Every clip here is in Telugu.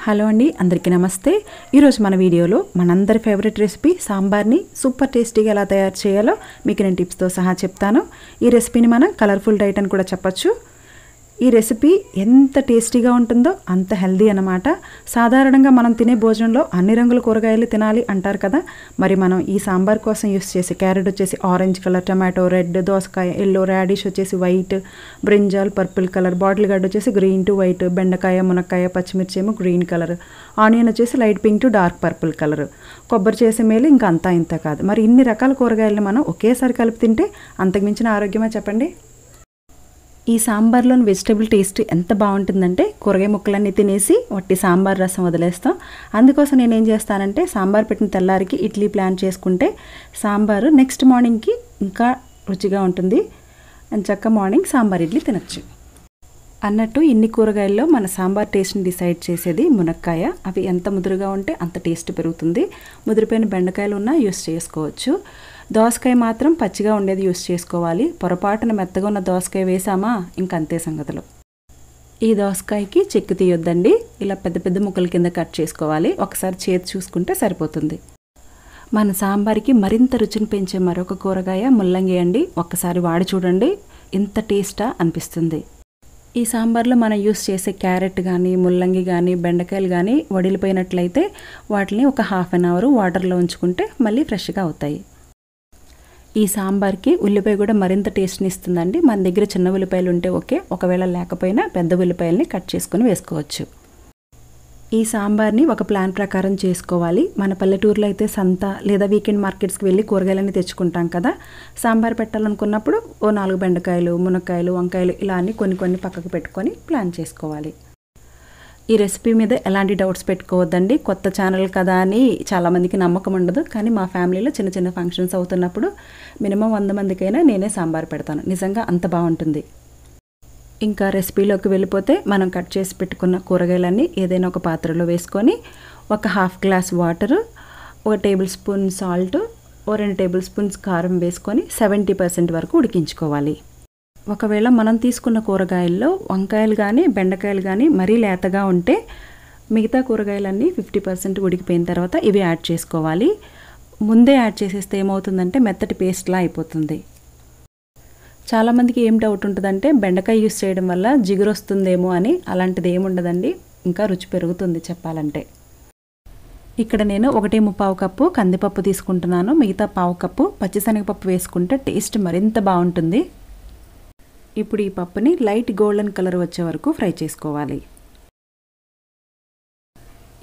హలో అండి, అందరికీ నమస్తే. ఈరోజు మన వీడియోలో మనందరి ఫేవరెట్ రెసిపీ సాంబార్ని సూపర్ టేస్టీగా ఎలా తయారు చేయాలో మీకు నేను టిప్స్తో సహా చెప్తాను. ఈ రెసిపీని మనం కలర్ఫుల్ డైట్ అని కూడా చెప్పచ్చు. ఈ రెసిపీ ఎంత టేస్టీగా ఉంటుందో అంత హెల్దీ అన్నమాట. సాధారణంగా మనం తినే భోజనంలో అన్ని రంగుల కూరగాయలు తినాలి అంటారు కదా. మరి మనం ఈ సాంబార్ కోసం యూస్ చేసే క్యారెట్ వచ్చేసి ఆరెంజ్ కలర్, టమాటో రెడ్, దోసకాయ ఎల్లో, రాడిష్ వచ్చేసి white, brinjal purple colour, bottle gourd వచ్చేసి గ్రీన్ టు వైట్, బెండకాయ, మునక్కాయ, పచ్చిమిర్చి ఏమో గ్రీన్ కలర్, ఆనియన్ వచ్చేసి light pink to dark purple colour, కొబ్బరి చేసే మేలు ఇంకా అంతా ఇంత కాదు. మరి ఇన్ని రకాల కూరగాయలను మనం ఒకేసారి కలిపి తింటే అంతకుమించిన ఆరోగ్యమే చెప్పండి. ఈ సాంబార్లోని వెజిటబుల్ టేస్ట్ ఎంత బాగుంటుందంటే కూరగాయ ముక్కలన్నీ తినేసి వట్టి సాంబార్ రసం వదిలేస్తాం. అందుకోసం నేను ఏం చేస్తానంటే సాంబార్ పెట్టిన తెల్లారికి ఇడ్లీ ప్లాన్ చేసుకుంటే సాంబారు నెక్స్ట్ మార్నింగ్కి ఇంకా రుచిగా ఉంటుంది. చక్క మార్నింగ్ సాంబార్ ఇడ్లీ తినచ్చు అన్నట్టు. ఇన్ని కూరగాయల్లో మన సాంబార్ టేస్ట్ని డిసైడ్ చేసేది మునక్కాయ. అవి ఎంత ముదురుగా ఉంటే అంత టేస్ట్ పెరుగుతుంది. ముదిరిపోయిన బెండకాయలు ఉన్నా యూస్ చేసుకోవచ్చు. దోసకాయ మాత్రం పచ్చిగా ఉండేది యూస్ చేసుకోవాలి. పొరపాటున మెత్తగా ఉన్న దోసకాయ వేసామా ఇంకంతే సంగతులు. ఈ దోసకాయకి చెక్కు తీయొద్దండి, ఇలా పెద్ద పెద్ద ముక్కల కింద కట్ చేసుకోవాలి. ఒకసారి చేతి చూసుకుంటే సరిపోతుంది. మన సాంబార్కి మరింత రుచిని పెంచే మరొక కూరగాయ ముల్లంగి అండి. ఒక్కసారి వాడి చూడండి, ఇంత టేస్టా అనిపిస్తుంది. ఈ సాంబార్లో మనం యూస్ చేసే క్యారెట్ కానీ, ముల్లంగి కానీ, బెండకాయలు కానీ వడిలిపోయినట్లయితే వాటిని ఒక హాఫ్ అన్ అవర్ వాటర్లో ఉంచుకుంటే మళ్ళీ ఫ్రెష్గా అవుతాయి. ఈ సాంబార్కి ఉల్లిపాయ కూడా మరింత టేస్ట్ని ఇస్తుందండి. మన దగ్గర చిన్న ఉల్లిపాయలు ఉంటే ఓకే, ఒకవేళ లేకపోయినా పెద్ద ఉల్లిపాయల్ని కట్ చేసుకుని వేసుకోవచ్చు. ఈ సాంబార్ని ఒక ప్లాన్ ప్రకారం చేసుకోవాలి. మన పల్లెటూరులో అయితే సంత లేదా వీకెండ్ మార్కెట్స్కి వెళ్ళి కూరగాయలన్నీ తెచ్చుకుంటాం కదా. సాంబార్ పెట్టాలనుకున్నప్పుడు ఓ 4 బెండకాయలు, మునక్కాయలు, వంకాయలు ఇలా అన్ని కొన్ని పక్కకు పెట్టుకొని ప్లాన్ చేసుకోవాలి. ఈ రెసిపీ మీద ఎలాంటి డౌట్స్ పెట్టుకోవద్దండి. కొత్త ఛానల్ కదా అని చాలామందికి నమ్మకం ఉండదు. కానీ మా ఫ్యామిలీలో చిన్న చిన్న ఫంక్షన్స్ అవుతున్నప్పుడు మినిమం 100 మందికైనా నేనే సాంబార్ పెడతాను. నిజంగా అంత బాగుంటుంది. ఇంకా రెసిపీలోకి వెళ్ళిపోతే మనం కట్ చేసి పెట్టుకున్న కూరగాయలన్నీ ఏదైనా ఒక పాత్రలో వేసుకొని ఒక half glass water, 1 table spoon salt, 2 table spoons కారం వేసుకొని 70% వరకు ఉడికించుకోవాలి. ఒకవేళ మనం తీసుకున్న కూరగాయల్లో వంకాయలు కానీ బెండకాయలు కానీ మరీ లేతగా ఉంటే మిగతా కూరగాయలన్నీ 50% ఉడికిపోయిన తర్వాత ఇవి యాడ్ చేసుకోవాలి. ముందే యాడ్ చేసేస్తే ఏమవుతుందంటే మెత్తటి పేస్ట్లా అయిపోతుంది. చాలామందికి ఏం డౌట్ ఉంటుందంటే బెండకాయ యూస్ చేయడం వల్ల జిగురు వస్తుందేమో అని. అలాంటిది ఏముండదండి, ఇంకా రుచి పెరుగుతుంది చెప్పాలంటే. ఇక్కడ నేను 1.25 కప్పు కందిపప్పు తీసుకుంటున్నాను. మిగతా 1/2 కప్పు పచ్చిశనగపప్పు వేసుకుంటే టేస్ట్ మరింత బాగుంటుంది. ఇప్పుడు ఈ పప్పుని లైట్ గోల్డెన్ కలర్ వచ్చే వరకు ఫ్రై చేసుకోవాలి.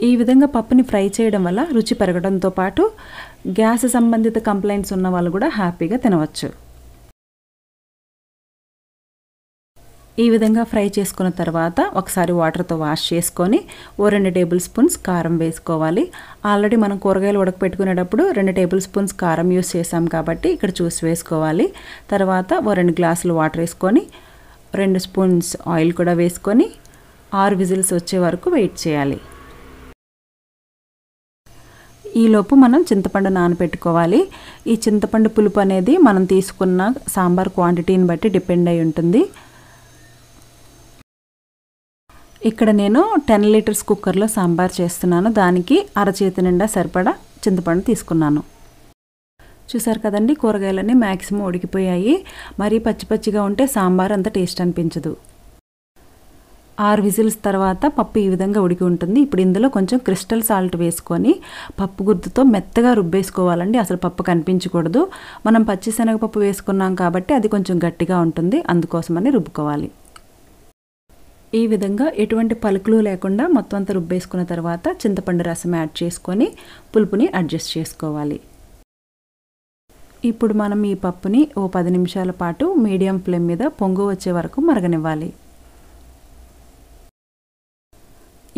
ఈ విధంగా పప్పుని ఫ్రై చేయడం వల్ల రుచి పెరగడంతో పాటు గ్యాస్ సంబంధిత కంప్లైంట్స్ ఉన్న వాళ్ళు కూడా హ్యాపీగా తినవచ్చు. ఈ విధంగా ఫ్రై చేసుకున్న తర్వాత ఒకసారి వాటర్తో వాష్ చేసుకొని 2 టేబుల్ స్పూన్స్ కారం వేసుకోవాలి. ఆల్రెడీ మనం కూరగాయలు ఉడకపెట్టుకునేటప్పుడు 2 టేబుల్ స్పూన్స్ కారం యూస్ చేసాం కాబట్టి ఇక్కడ చూసి వేసుకోవాలి. తర్వాత 2 గ్లాసులు వాటర్ వేసుకొని 2 స్పూన్స్ ఆయిల్ కూడా వేసుకొని 6 విజిల్స్ వచ్చే వరకు వెయిట్ చేయాలి. ఈలోపు మనం చింతపండు నానబెట్టుకోవాలి. ఈ చింతపండు పులుపు అనేది మనం తీసుకున్న సాంబార్ క్వాంటిటీని బట్టి డిపెండ్ అయి ఉంటుంది. ఇక్కడ నేను 10 లీటర్స్ కుక్కర్లో సాంబార్ చేస్తున్నాను. దానికి అరచేతి నిండా సరిపడా చింతపండు తీసుకున్నాను. చూసారు కదండి, కూరగాయలన్నీ మ్యాక్సిమం ఉడికిపోయాయి. మరీ పచ్చిగా ఉంటే సాంబార్ అంత టేస్ట్ అనిపించదు. 6 విజిల్స్ తర్వాత పప్పు ఈ విధంగా ఉడికి ఉంటుంది. ఇప్పుడు ఇందులో కొంచెం క్రిస్టల్ సాల్ట్ వేసుకొని పప్పు గుర్తుతో మెత్తగా రుబ్బేసుకోవాలండి. అసలు పప్పు కనిపించకూడదు. మనం పచ్చిశనగపప్పు వేసుకున్నాం కాబట్టి అది కొంచెం గట్టిగా ఉంటుంది, అందుకోసమని రుబ్బుకోవాలి. ఈ విధంగా ఎటువంటి పలుకులు లేకుండా మొత్తం అంతా రుబ్బేసుకున్న తర్వాత చింతపండు రసం యాడ్ చేసుకొని పులుపుని అడ్జస్ట్ చేసుకోవాలి. ఇప్పుడు మనం ఈ పప్పుని ఓ 10 నిమిషాల పాటు మీడియం ఫ్లేమ్ మీద పొంగు వచ్చే వరకు మరగనివ్వాలి.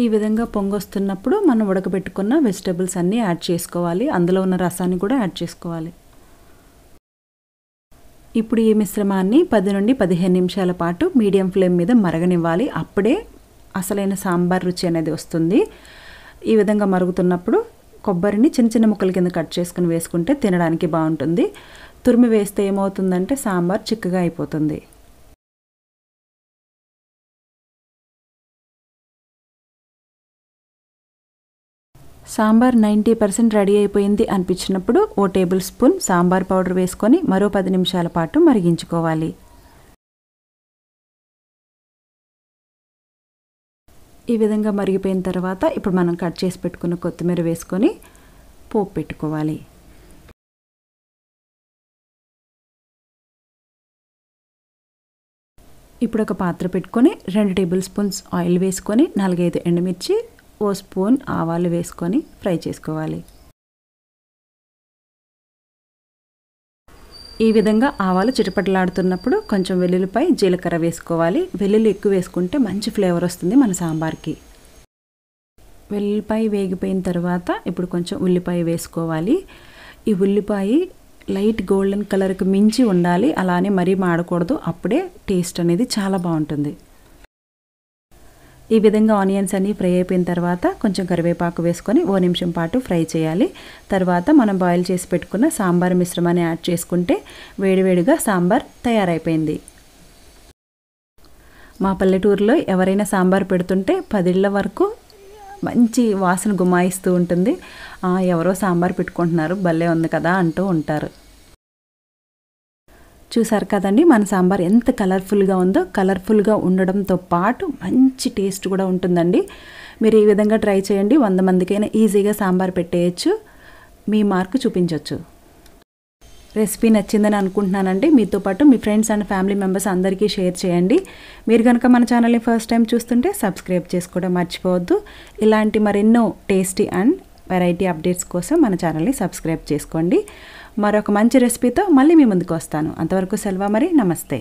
ఈ విధంగా పొంగొస్తున్నప్పుడు మనం ఉడకబెట్టుకున్న వెజిటబుల్స్ అన్నీ యాడ్ చేసుకోవాలి. అందులో ఉన్న రసాన్ని కూడా యాడ్ చేసుకోవాలి. ఇప్పుడు ఈ మిశ్రమాన్ని 10 నుండి 15 నిమిషాల పాటు మీడియం ఫ్లేమ్ మీద మరగనివ్వాలి. అప్పుడే అసలైన సాంబార్ రుచి అనేది వస్తుంది. ఈ విధంగా మరుగుతున్నప్పుడు కొబ్బరిని చిన్న చిన్న ముక్కల కింద కట్ చేసుకుని వేసుకుంటే తినడానికి బాగుంటుంది. తురిమి వేస్తే ఏమవుతుందంటే సాంబార్ చిక్కగా అయిపోతుంది. సాంబార్ 90% రెడీ అయిపోయింది అనిపించినప్పుడు ఓ టేబుల్ స్పూన్ సాంబార్ పౌడర్ వేసుకొని మరో 10 నిమిషాల పాటు మరిగించుకోవాలి. ఈ విధంగా మరిగిపోయిన తర్వాత ఇప్పుడు మనం కట్ చేసి పెట్టుకున్న కొత్తిమీర వేసుకొని పోపు పెట్టుకోవాలి. ఇప్పుడు ఒక పాత్ర పెట్టుకొని 2 టేబుల్ స్పూన్స్ ఆయిల్ వేసుకొని 4-5 ఎండుమిర్చి, ఓ స్పూన్ ఆవాలు వేసుకొని ఫ్రై చేసుకోవాలి. ఈ విధంగా ఆవాలు చిటపటలాడుతున్నప్పుడు కొంచెం వెల్లుల్లిపాయ, జీలకర్ర వేసుకోవాలి. వెల్లుల్లి ఎక్కువ వేసుకుంటే మంచి ఫ్లేవర్ వస్తుంది మన సాంబార్కి. వెల్లుల్లిపాయ వేగిపోయిన తర్వాత ఇప్పుడు కొంచెం ఉల్లిపాయ వేసుకోవాలి. ఈ ఉల్లిపాయ లైట్ గోల్డెన్ కలర్కి మించి ఉండాలి, అలానే మరీ మాడకూడదు. అప్పుడే టేస్ట్ అనేది చాలా బాగుంటుంది. ఈ విధంగా ఆనియన్స్ అన్నీ ఫ్రై అయిపోయిన తర్వాత కొంచెం కరివేపాకు వేసుకొని ఓ నిమిషం పాటు ఫ్రై చేయాలి. తర్వాత మనం బాయిల్ చేసి పెట్టుకున్న సాంబార్ మిశ్రమాన్ని యాడ్ చేసుకుంటే వేడివేడిగా సాంబార్ తయారైపోయింది. మా పల్లెటూరులో ఎవరైనా సాంబార్ పెడుతుంటే 10 ఇళ్ల వరకు మంచి వాసన గుమాయిస్తూ ఉంటుంది. ఎవరో సాంబార్ పెట్టుకుంటున్నారు, భలే ఉంది కదా అంటూ ఉంటారు. చూసారు కదండి మన సాంబార్ ఎంత కలర్ఫుల్గా ఉందో. కలర్ఫుల్గా ఉండడంతో పాటు మంచి టేస్ట్ కూడా ఉంటుందండి. మీరు ఈ విధంగా ట్రై చేయండి. 100 మందికైనా ఈజీగా సాంబార్ పెట్టేయచ్చు, మీ మార్కు చూపించవచ్చు. రెసిపీ నచ్చిందని అనుకుంటున్నానండి. మీతో పాటు మీ ఫ్రెండ్స్ అండ్ ఫ్యామిలీ మెంబర్స్ అందరికీ షేర్ చేయండి. మీరు కనుక మన ఛానల్ని ఫస్ట్ టైం చూస్తుంటే సబ్స్క్రైబ్ చేసుకోవడం మర్చిపోవద్దు. ఇలాంటి మరెన్నో టేస్టీ అండ్ వెరైటీ అప్డేట్స్ కోసం మన ఛానల్ని సబ్స్క్రైబ్ చేసుకోండి. మరొక మంచి రెసిపీతో మళ్ళీ మీ ముందుకు వస్తాను. అంతవరకు సెలవు మరి. నమస్తే.